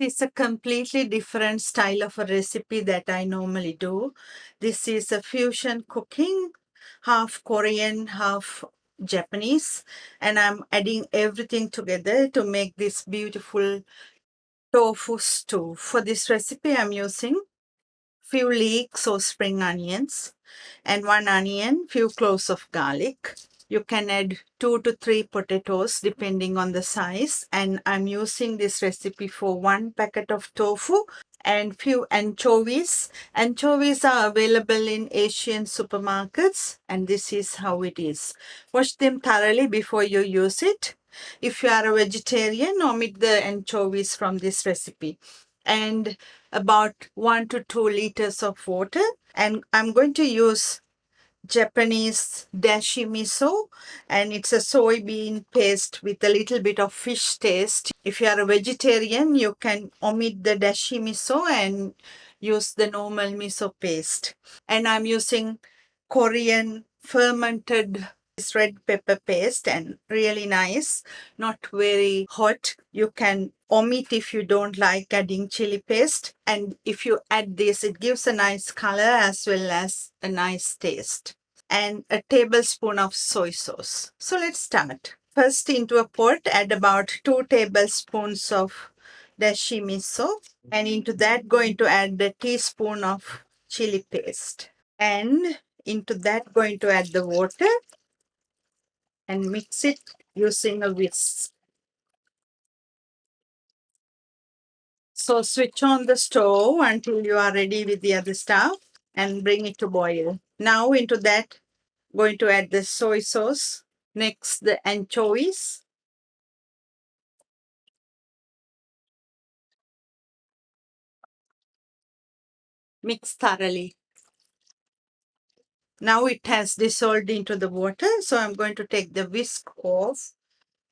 It's a completely different style of a recipe that I normally do. This is a fusion cooking, half Korean, half Japanese, and I'm adding everything together to make this beautiful tofu stew. For this recipe, I'm using few leeks or spring onions and one onion, few cloves of garlic. You can add 2 to 3 potatoes depending on the size. And I'm using this recipe for 1 packet of tofu and few anchovies. Anchovies are available in Asian supermarkets, and this is how it is. Wash them thoroughly before you use it. If you are a vegetarian, omit the anchovies from this recipe. And about 1 to 2 liters of water. And I'm going to use Japanese dashi miso, and it's a soybean paste with a little bit of fish taste. If you are a vegetarian, you can omit the dashi miso and use the normal miso paste. And I'm using Korean fermented red pepper paste, and really nice, not very hot. You can omit if you don't like adding chili paste, and if you add this, it gives a nice color as well as a nice taste. And a tablespoon of soy sauce. So let's start. First, into a pot, add about 2 tablespoons of dashi miso, and into that going to add a teaspoon of chili paste, and into that going to add the water and mix it using a whisk. So switch on the stove until you are ready with the other stuff and bring it to boil. Now into that going to add the soy sauce. Next, the anchovies. Mix thoroughly. Now it has dissolved into the water, so I'm going to take the whisk off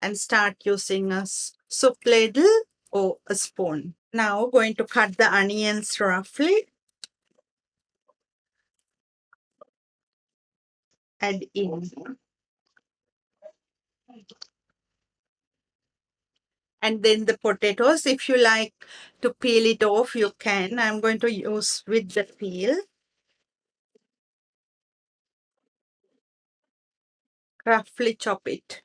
and start using a soup ladle or a spoon. Now going to cut the onions roughly. Add in. And then the potatoes, if you like to peel it off, you can. I'm going to use with the peel. Roughly chop it.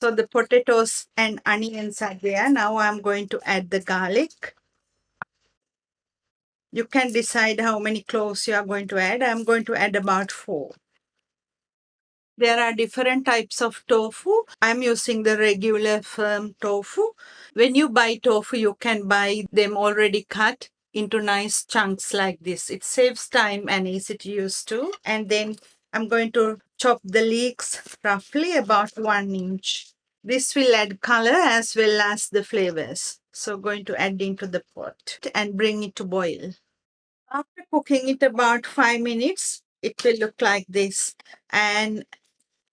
So the potatoes and onions are there. Now I'm going to add the garlic. You can decide how many cloves you are going to add. I'm going to add about 4. There are different types of tofu. I'm using the regular firm tofu. When you buy tofu, you can buy them already cut into nice chunks like this. It saves time and easy to use too. And then I'm going to chop the leeks roughly about 1 inch. This will add color as well as the flavors. So going to add into the pot and bring it to boil. After cooking it about 5 minutes, it will look like this. And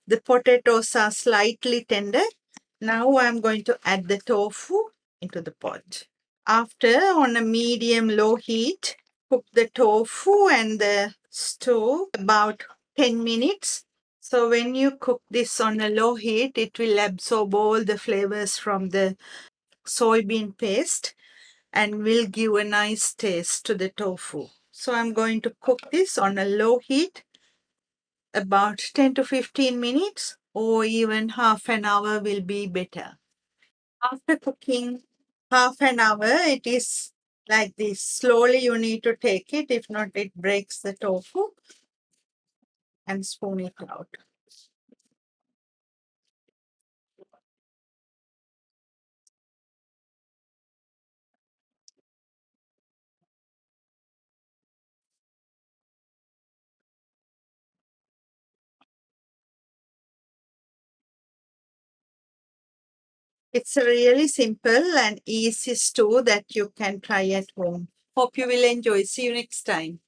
the potatoes are slightly tender. Now I'm going to add the tofu into the pot. After, on a medium-low heat, cook the tofu and the stew about 10 minutes. So when you cook this on a low heat, it will absorb all the flavors from the soybean paste and will give a nice taste to the tofu. So I'm going to cook this on a low heat about 10 to 15 minutes, or even half an hour will be better. After cooking half an hour, it is like this. Slowly you need to take it, if not it breaks the tofu, and spoon it out. It's a really simple and easy stew that you can try at home. Hope you will enjoy. See you next time.